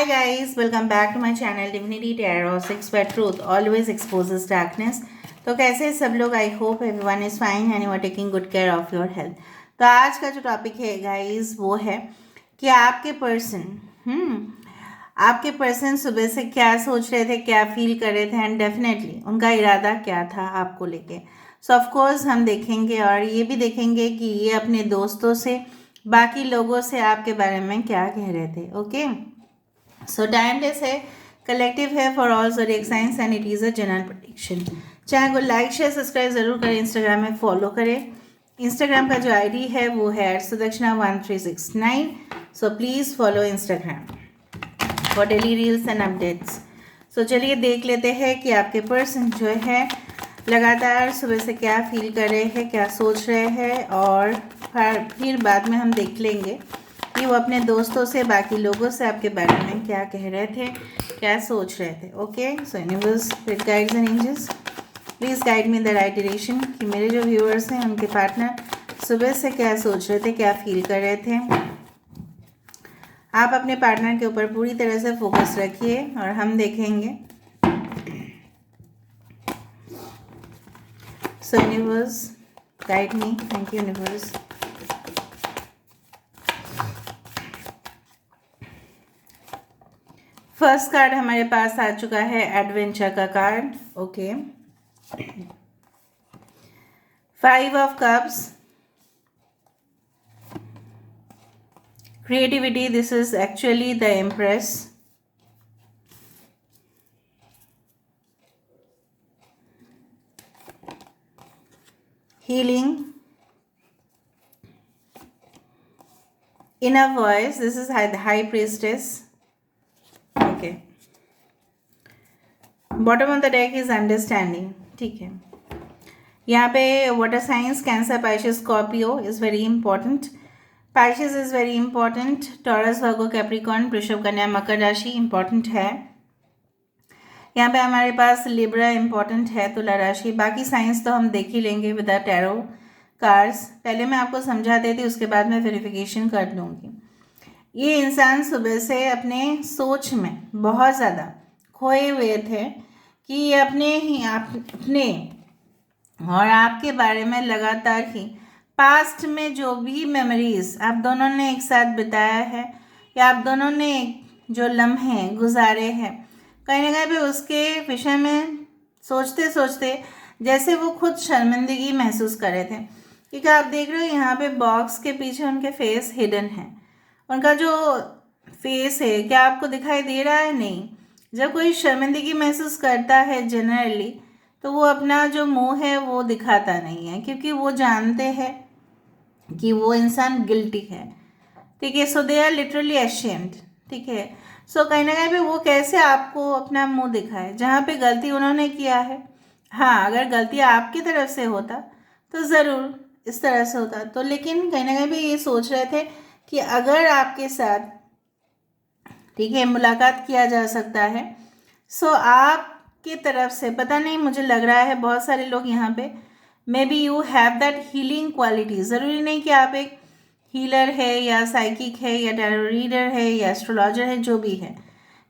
Hi guys, welcome back to my channel Divinity Tarot 6 where truth always exposes darkness। तो कैसे सब लोग? I hope everyone is fine and you are taking good care of your health. तो आज का जो topic है guys वो है कि आपके पर्सन सुबह से क्या सोच रहे थे, क्या फील कर रहे थे एंड डेफिनेटली उनका इरादा क्या था आपको लेके। सो ऑफ कोर्स हम देखेंगे और ये भी देखेंगे कि ये अपने दोस्तों से, बाकी लोगों से आपके बारे में क्या कह रहे थे। ओके, सो टाइमलेस है, कलेक्टिव है for all zodiac science and it is a general prediction. Channel को लाइक शेयर सब्सक्राइब ज़रूर करें, इंस्टाग्राम में फॉलो करें। इंस्टाग्राम का जो आईडी है वो है @sudakshinah1369। So please follow Instagram for daily reels and updates. So चलिए देख लेते हैं कि आपके पर्सन जो है लगातार सुबह से क्या फील कर रहे हैं, क्या सोच रहे हैं, और फिर बाद में हम देख लेंगे कि वो अपने दोस्तों से, बाकी लोगों से आपके बारे में क्या कह रहे थे, क्या सोच रहे थे। Okay, so universe, spirit guides and angels, please guide me the right direction कि मेरे जो व्यूअर्स हैं उनके पार्टनर सुबह से क्या सोच रहे थे, क्या फील कर रहे थे। आप अपने पार्टनर के ऊपर पूरी तरह से फोकस रखिए और हम देखेंगे। सो universe guide me, thank you universe. First card हमारे पास आ चुका है एडवेंचर का card. Okay, 5 of cups, creativity, this is actually the Empress, healing, inner voice, this is the High Priestess। okay, bottom of the deck is understanding। ठीक है, यहाँ पे water science, cancer, Pisces, Scorpio is very important. Pisces is very important. Taurus, Virgo, Capricorn, वृषभ, कन्या, मकर राशि important है। यहाँ पे हमारे पास लिब्रा इंपॉर्टेंट है, तुला राशि। बाकी साइंस तो हम देख ही लेंगे विद द टैरो कार्ड्स। पहले मैं आपको समझा देती, उसके बाद मैं वेरिफिकेशन कर दूँगी। ये इंसान सुबह से अपने सोच में बहुत ज़्यादा खोए हुए थे कि ये अपने और आपके बारे में लगातार ही पास्ट में जो भी मेमोरीज आप दोनों ने एक साथ बिताया है या आप दोनों ने जो लम्हे गुजारे हैं, कहीं ना कहीं पे उसके विषय में सोचते सोचते जैसे वो खुद शर्मिंदगी महसूस कर रहे थे। क्योंकि आप देख रहे हो यहाँ पे बॉक्स के पीछे उनके फेस हिडन है। उनका जो फेस है क्या आपको दिखाई दे रहा है? नहीं। जब कोई शर्मिंदगी महसूस करता है जनरली तो वो अपना जो मुंह है वो दिखाता नहीं है, क्योंकि वो जानते हैं कि वो इंसान गिल्टी है। ठीक है, सो दे आर लिटरली अशेम्ड। ठीक है, सो कहीं ना कहीं पे वो कैसे आपको अपना मुंह दिखाए जहाँ पे गलती उन्होंने किया है। हाँ, अगर गलती आपकी तरफ से होता तो ज़रूर इस तरह से होता, तो लेकिन कहीं ना कहीं पे ये सोच रहे थे कि अगर आपके साथ, ठीक है, मुलाकात किया जा सकता है, सो आपकी तरफ से पता नहीं, मुझे लग रहा है बहुत सारे लोग यहाँ पे may be you have that healing quality. ज़रूरी नहीं कि आप एक हीलर है या साइकिक है या टैरो रीडर है या एस्ट्रोलॉजर है, जो भी है,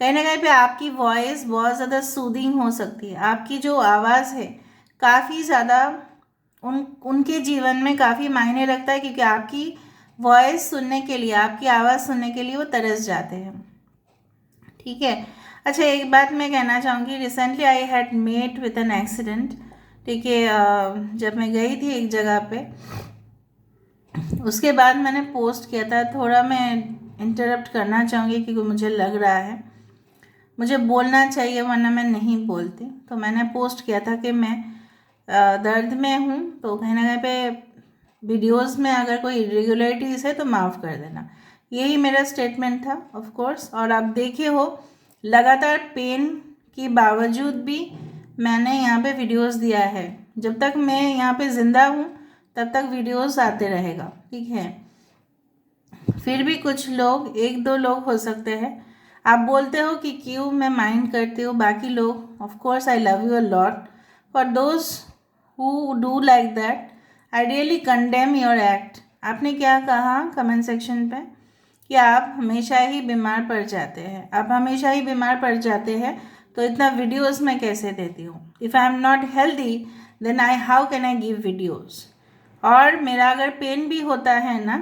कहीं ना कहीं पे आपकी वॉइस बहुत ज़्यादा सूदिंग हो सकती है। आपकी जो आवाज़ है काफ़ी ज़्यादा उनके जीवन में काफ़ी मायने रखता है, क्योंकि आपकी वॉइस सुनने के लिए, आपकी आवाज़ सुनने के लिए वो तरस जाते हैं। ठीक है, अच्छा एक बात मैं कहना चाहूँगी, recently I had met with an accident. ठीक है, जब मैं गई थी एक जगह पे, उसके बाद मैंने पोस्ट किया था। थोड़ा मैं इंटरप्ट करना चाहूँगी क्योंकि मुझे लग रहा है मुझे बोलना चाहिए, वरना मैं नहीं बोलती। तो मैंने पोस्ट किया था कि मैं दर्द में हूँ, तो कहीं ना कहीं पे वीडियोस में अगर कोई इरेगुलरिटीज़ है तो माफ़ कर देना। यही मेरा स्टेटमेंट था ऑफ कोर्स। और आप देखे हो लगातार पेन के बावजूद भी मैंने यहाँ पे वीडियोस दिया है। जब तक मैं यहाँ पे ज़िंदा हूँ तब तक वीडियोस आते रहेगा। ठीक है, फिर भी कुछ लोग, एक दो लोग हो सकते हैं, आप बोलते हो कि क्यों मैं माइंड करती हूँ। बाकी लोग, of course I love you a lot. For those who do like that, I really condemn your act. आपने क्या कहा कमेंट सेक्शन पे कि आप हमेशा ही बीमार पड़ जाते हैं। आप हमेशा ही बीमार पड़ जाते हैं तो इतना वीडियोस मैं कैसे देती हूँ? If I am not healthy then how can I give videos? और मेरा अगर पेन भी होता है ना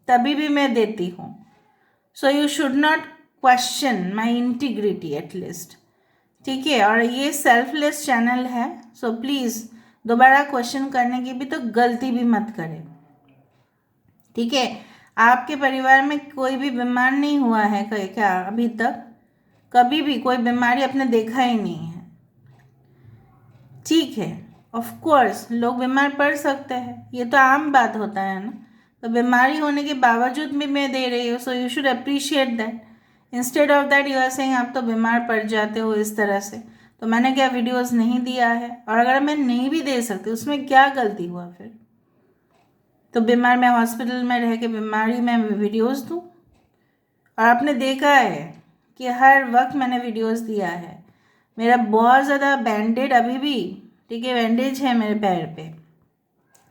तभी भी मैं देती हूँ। So you should not question my integrity at least, ठीक है? और ये सेल्फलेस चैनल है, सो प्लीज़ दोबारा क्वेश्चन करने की भी तो गलती भी मत करें, ठीक है? आपके परिवार में कोई भी बीमार नहीं हुआ है क्या अभी तक? कभी भी कोई बीमारी आपने देखा ही नहीं है, ठीक है? ऑफ कोर्स लोग बीमार पड़ सकते हैं, ये तो आम बात होता है ना। तो बीमारी होने के बावजूद भी मैं दे रही हूँ, so you should appreciate that. Instead of that you are saying आप तो बीमार पड़ जाते हो इस तरह से, तो मैंने क्या वीडियोस नहीं दिया है? और अगर मैं नहीं भी दे सकती उसमें क्या गलती हुआ फिर? तो बीमार मैं हॉस्पिटल में रह के बीमारी में वीडियोस दूँ? और आपने देखा है कि हर वक्त मैंने वीडियोस दिया है। मेरा बहुत ज़्यादा बैंडेड अभी भी, ठीक है, बैंडेज है मेरे पैर पे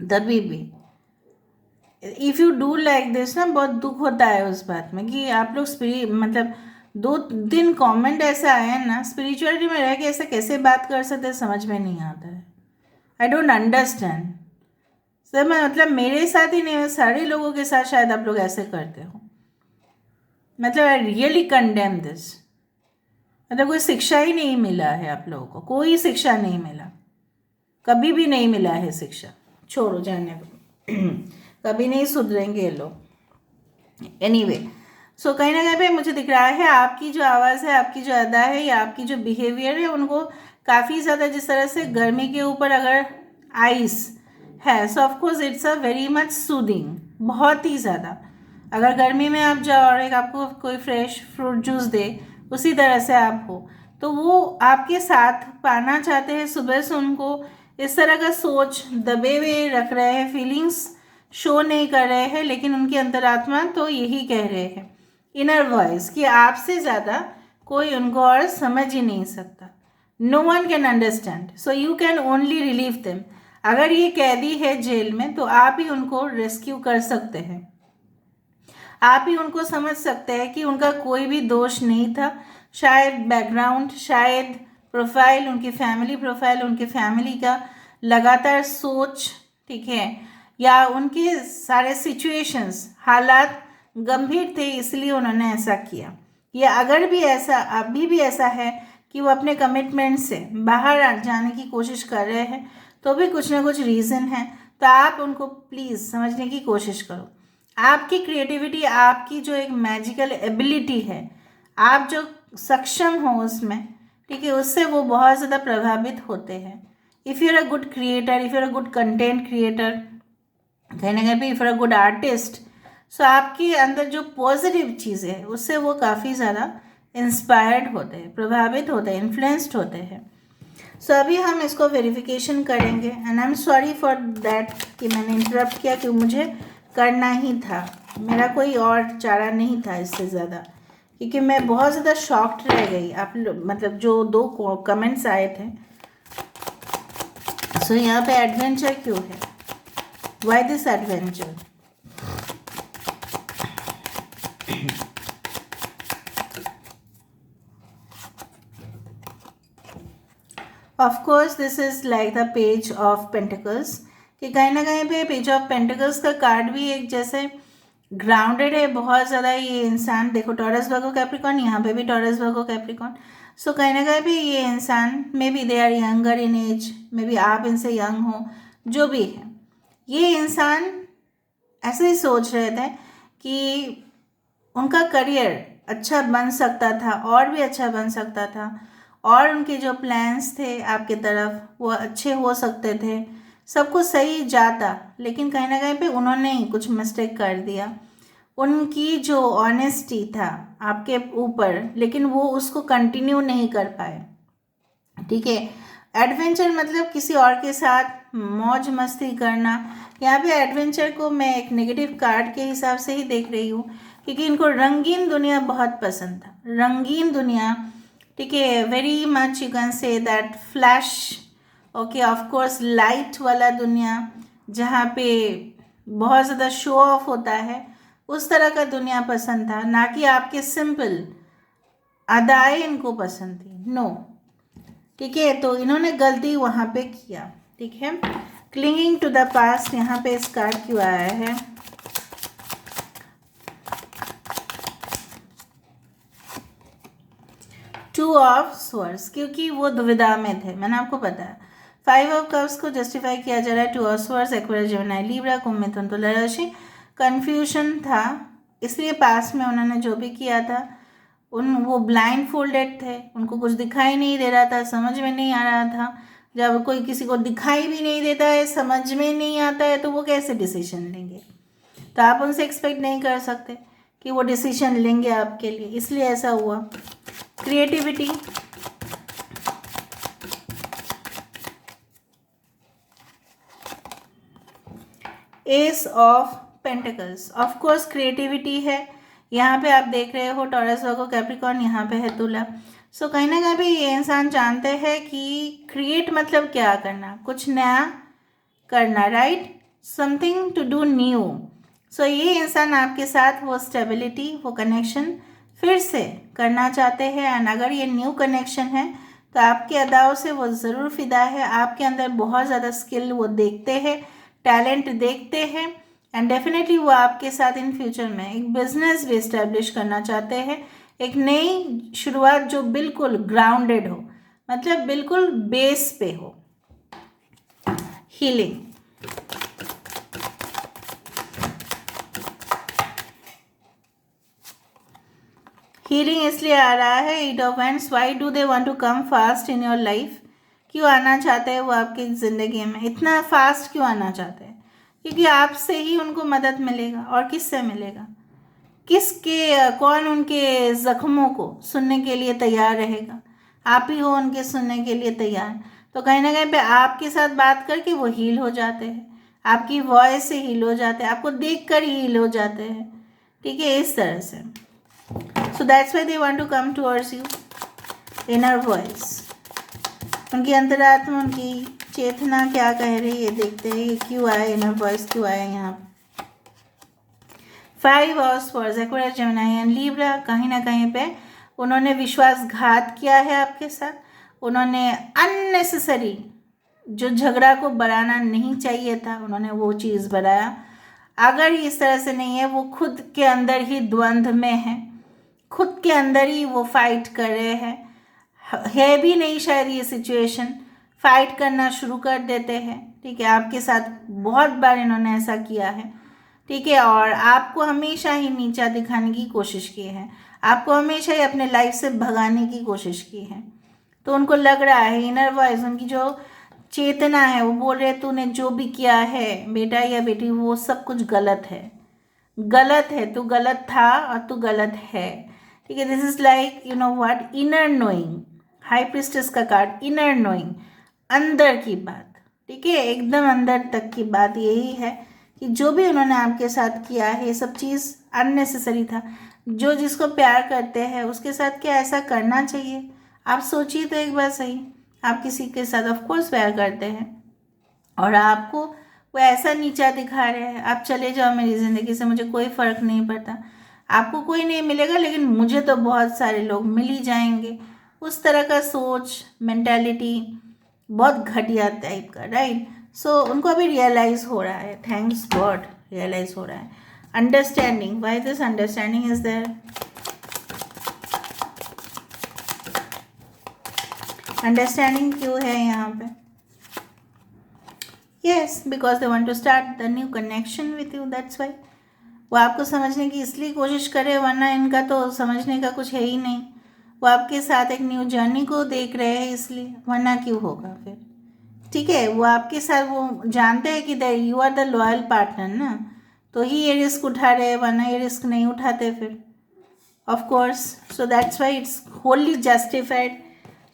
तभी भी। If you do like this ना, बहुत दुख होता है उस बात में कि आप लोग मतलब 2 दिन कमेंट ऐसा आया ना, स्पिरिचुअलिटी में रह के ऐसा कैसे बात कर सकते समझ में नहीं आता है। I don't understand sir. मैं मतलब मेरे साथ ही नहीं, सारे लोगों के साथ शायद आप लोग ऐसे करते हो। मतलब आई रियली कंडेम दिस। मतलब कोई शिक्षा ही नहीं मिला है आप लोगों को, कोई शिक्षा नहीं मिला, कभी भी नहीं मिला है शिक्षा। छोड़ो, जाने दो। कभी नहीं सुधरेंगे ये लोग। एनीवे, सो कहीं ना कहीं पे मुझे दिख रहा है आपकी जो आवाज़ है, आपकी जो अदा है या आपकी जो बिहेवियर है, उनको काफ़ी ज़्यादा, जिस तरह से गर्मी के ऊपर अगर आइस है, so of course it's a very much soothing, बहुत ही ज़्यादा। अगर गर्मी में आप जाओ और एक आपको कोई फ्रेश फ्रूट जूस दे, उसी तरह से आप हो, तो वो आपके साथ पाना चाहते हैं सुबह से। उनको इस तरह का सोच दबे हुए रख रहे हैं, फीलिंग्स शो नहीं कर रहे हैं, लेकिन उनकी अंतरात्मा तो यही कह रहे हैं, इनर वॉइस, कि आपसे ज़्यादा कोई उनको और समझ ही नहीं सकता। No one can understand, so you can only relieve them. अगर ये कैदी है जेल में तो आप ही उनको रेस्क्यू कर सकते हैं, आप ही उनको समझ सकते हैं कि उनका कोई भी दोष नहीं था। शायद बैकग्राउंड, शायद प्रोफाइल, उनकी फैमिली प्रोफाइल, उनकी फैमिली का लगातार सोच, ठीक है, या उनके सारे सिचुएशंस, हालात गंभीर थे इसलिए उन्होंने ऐसा किया। या अगर भी ऐसा अभी भी ऐसा है कि वो अपने कमिटमेंट से बाहर जाने की कोशिश कर रहे हैं, तो भी कुछ ना कुछ रीज़न है। तो आप उनको प्लीज़ समझने की कोशिश करो। आपकी क्रिएटिविटी, आपकी जो एक मैजिकल एबिलिटी है, आप जो सक्षम हो उसमें, ठीक है, उससे वो बहुत ज़्यादा प्रभावित होते हैं। If you are a good creator, if you are a good content creator, कहीं ना कहीं पे if you are a good artist, so आपके अंदर जो पॉजिटिव चीज़ें हैं उससे वो काफ़ी ज़्यादा इंस्पायर्ड होते हैं, प्रभावित होते हैं, इन्फ्लुएंस्ड होते हैं। सो अभी हम इसको वेरिफिकेशन करेंगे and I am sorry for that कि मैंने इंटरप्ट किया, कि मुझे करना ही था, मेरा कोई और चारा नहीं था इससे ज़्यादा, क्योंकि मैं बहुत ज़्यादा शॉक्ड रह गई। आप मतलब जो 2 कमेंट्स आए थे। सो यहाँ पे एडवेंचर क्यों है? Why this adventure? Of course this is like the page of pentacles, कि कहीं ना कहीं पे पेज ऑफ पेंटिकल्स का कार्ड भी एक जैसे ग्राउंडेड है बहुत ज़्यादा। ये इंसान देखो, टॉरस वर्गो कैप्रिकॉन, यहाँ पे भी टॉरस वर्गो कैप्रिकॉन। सो कहीं ना कहीं पे ये इंसान, maybe they are younger in age, maybe आप इनसे यंग हो, जो भी है, ये इंसान ऐसे ही सोच रहे थे कि उनका करियर अच्छा बन सकता था, और भी अच्छा बन सकता था, और उनके जो प्लान्स थे आपके तरफ वो अच्छे हो सकते थे, सब कुछ सही जाता, लेकिन कहीं ना कहीं पे उन्होंने ही कुछ मिस्टेक कर दिया। उनकी जो ऑनेस्टी था आपके ऊपर, लेकिन वो उसको कंटिन्यू नहीं कर पाए, ठीक है। एडवेंचर मतलब किसी और के साथ मौज मस्ती करना। यहाँ पे एडवेंचर को मैं एक नेगेटिव कार्ड के हिसाब से ही देख रही हूँ, क्योंकि इनको रंगीन दुनिया बहुत पसंद था, रंगीन दुनिया, ठीक है, very much you can say that flash, okay, of course light वाला दुनिया, जहाँ पे बहुत ज़्यादा शो ऑफ होता है, उस तरह का दुनिया पसंद था, ना कि आपके सिंपल अदाएं इनको पसंद थी। नो, ठीक है, तो इन्होंने गलती वहाँ पे किया। ठीक है, क्लिंगिंग टू द पास्ट यहाँ पे इस कार्ड क्यों आया है? टू ऑफ स्वर्ड्स, क्योंकि वो दुविधा में थे, मैंने आपको बताया। 5 ऑफ कप्स को जस्टिफाई किया जा रहा है। 2 of swords, Aquarius, Gemini, Libra, कुंभ, मिथुन, तुला राशि। कन्फ्यूजन था, इसलिए पास्ट में उन्होंने जो भी किया था वो ब्लाइंड फोल्डेड थे, उनको कुछ दिखाई नहीं दे रहा था, समझ में नहीं आ रहा था। जब कोई किसी को दिखाई भी नहीं देता है, समझ में नहीं आता है, तो वो कैसे डिसीजन लेंगे? तो आप उनसे एक्सपेक्ट नहीं कर सकते कि वो डिसीजन लेंगे आपके लिए, इसलिए ऐसा हुआ। Creativity, S of pentacles, of course creativity है। यहाँ पे आप देख रहे हो टॉरस, वर्गो, कैप्रिकॉर्न, यहाँ पे है तुला। सो कहीं ना कहीं ये इंसान जानते हैं कि क्रिएट मतलब क्या करना, कुछ नया करना, right, something to do new. So ये इंसान आपके साथ वो स्टेबिलिटी, वो कनेक्शन फिर से करना चाहते हैं। एंड अगर ये न्यू कनेक्शन है तो आपके अदाओं से वो ज़रूर फिदा है। आपके अंदर बहुत ज़्यादा स्किल वो देखते हैं, टैलेंट देखते हैं, एंड डेफिनेटली वो आपके साथ इन फ्यूचर में एक बिजनेस भी इस्टेब्लिश करना चाहते हैं, एक नई शुरुआत जो बिल्कुल ग्राउंडेड हो, मतलब बिल्कुल बेस पे हो। हीलिंग, हीलिंग इसलिए आ रहा है। 8 of wands, why do they want to come fast in your life? क्यों आना चाहते हैं वो आपकी ज़िंदगी में, इतना फास्ट क्यों आना चाहते हैं? क्योंकि आपसे ही उनको मदद मिलेगा, और किससे मिलेगा? किसके, कौन उनके ज़ख्मों को सुनने के लिए तैयार रहेगा? आप ही हो उनके सुनने के लिए तैयार। तो कहीं ना कहीं पे आपके साथ बात करके वो हील हो जाते हैं, आपकी वॉइस से हील हो जाते हैं, आपको देख कर हील हो जाते हैं। ठीक है, इस तरह से। So that's why they want to come towards you. Inner voice, उनकी अंतरात्मा, उनकी चेतना क्या कह रही है, देखते हैं ये क्यों आया, इनर वॉइस क्यों आया यहाँ पे। 5 of swords, Aquarius, Gemini and Libra, कहीं ना कहीं पे उन्होंने विश्वासघात किया है आपके साथ। उन्होंने अननेसेसरी जो झगड़ा को बढ़ाना नहीं चाहिए था, उन्होंने वो चीज़ बढ़ाया। अगर इस तरह से नहीं है, वो खुद के अंदर ही द्वंद्व में है, खुद के अंदर ही वो फाइट कर रहे हैं, है भी नहीं शायद ये सिचुएशन, फाइट करना शुरू कर देते हैं। ठीक है, आपके साथ बहुत बार इन्होंने ऐसा किया है। ठीक है, और आपको हमेशा ही नीचा दिखाने की कोशिश की है, आपको हमेशा ही अपने लाइफ से भगाने की कोशिश की है। तो उनको लग रहा है, इनर वॉइस, उनकी जो चेतना है, वो बोल रहे तूने जो भी किया है बेटा या बेटी, वो सब कुछ गलत है, गलत है, तू गलत था और तू गलत है। ठीक है, this is like you know what, inner knowing. High priestess का कार्ड, इनर नोइंग, अंदर की बात। ठीक है, एकदम अंदर तक की बात यही है कि जो भी उन्होंने आपके साथ किया है, ये सब चीज़ अननेसेसरी था। जो जिसको प्यार करते हैं उसके साथ क्या ऐसा करना चाहिए? आप सोचिए तो एक बार सही। आप किसी के साथ ऑफ कोर्स प्यार करते हैं और आपको वो ऐसा नीचा दिखा रहे हैं, आप चले जाओ मेरी ज़िंदगी से, मुझे कोई फ़र्क नहीं पड़ता, आपको कोई नहीं मिलेगा लेकिन मुझे तो बहुत सारे लोग मिल ही जाएंगे। उस तरह का सोच, मेंटालिटी बहुत घटिया टाइप का, राइट। सो उनको अभी रियलाइज़ हो रहा है, थैंक्स गॉड रियलाइज़ हो रहा है। Understanding, why this understanding is there? Understanding क्यों है यहाँ पे? Yes, because they want to start the new connection with you, that's why. वो आपको समझने की इसलिए कोशिश करे, वरना इनका तो समझने का कुछ है ही नहीं। वो आपके साथ एक न्यू जर्नी को देख रहे हैं इसलिए, वरना क्यों होगा फिर? ठीक है, वो आपके साथ, वो जानते हैं कि you are the loyal partner ना, तो ही ये रिस्क उठा रहे हैं, वरना ये रिस्क नहीं उठाते फिर, of course. So that's why it's wholly justified.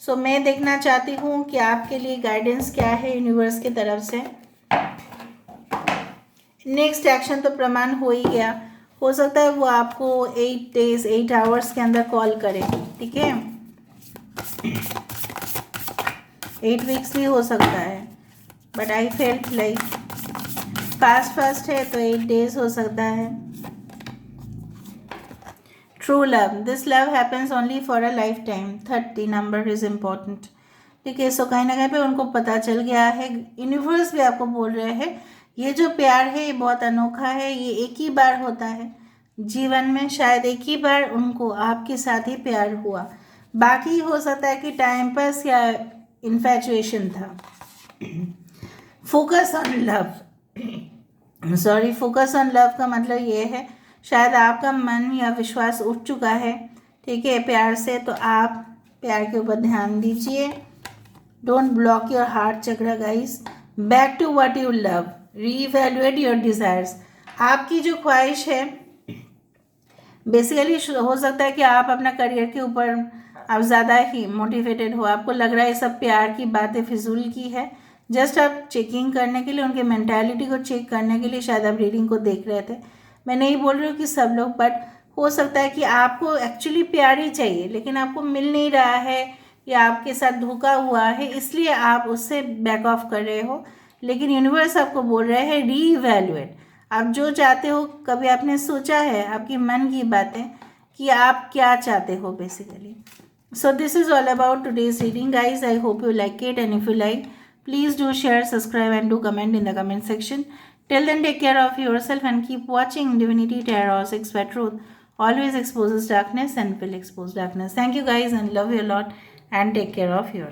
So मैं देखना चाहती हूँ कि आपके लिए गाइडेंस क्या है यूनिवर्स की तरफ से। नेक्स्ट एक्शन तो प्रमाण हो ही गया, हो सकता है वो आपको 8 days 8 hours के अंदर कॉल करे। ठीक है, 8 weeks भी हो सकता है, but I felt like fast है तो 8 days हो सकता है। True love, this love happens only for a life time. 30 number is important. ठीक है, सो कहीं ना कहीं पे उनको पता चल गया है, यूनिवर्स भी आपको बोल रहे हैं ये जो प्यार है ये बहुत अनोखा है, ये एक ही बार होता है जीवन में, शायद एक ही बार उनको आपके साथ ही प्यार हुआ, बाकी हो सकता है कि टाइम पास या इन्फैचुएशन था। Focus on love, sorry, focus on love का मतलब ये है शायद आपका मन या विश्वास उठ चुका है, ठीक है, प्यार से, तो आप प्यार के ऊपर ध्यान दीजिए। Don't block your heart chakra guys, back to what you love, reevaluate your desires. आपकी जो ख्वाहिश है बेसिकली हो सकता है कि आप अपना करियर के ऊपर आप ज़्यादा ही मोटिवेटेड हो, आपको लग रहा है सब प्यार की बातें फिजूल की है, जस्ट आप चेकिंग करने के लिए, उनके मेंटालिटी को चेक करने के लिए शायद आप रीडिंग को देख रहे थे। मैं नहीं बोल रही हूँ कि सब लोग, बट हो सकता है कि आपको एक्चुअली प्यार ही चाहिए लेकिन आपको मिल नहीं रहा है या आपके साथ धोखा हुआ है, इसलिए आप उससे बैक ऑफ कर रहे हो। लेकिन यूनिवर्स आपको बोल रहे हैं रीइवैल्यूएट, आप जो चाहते हो, कभी आपने सोचा है आपकी मन की बातें कि आप क्या चाहते हो basically. So this is all about today's reading guys, I hope you like it, and if you like please do share, subscribe and do comment in the comment section. Till then, take care of yourself and keep watching Divinity Tarot 6 where truth always exposes darkness and will expose darkness. Thank you guys and love you a lot and take care of yourself.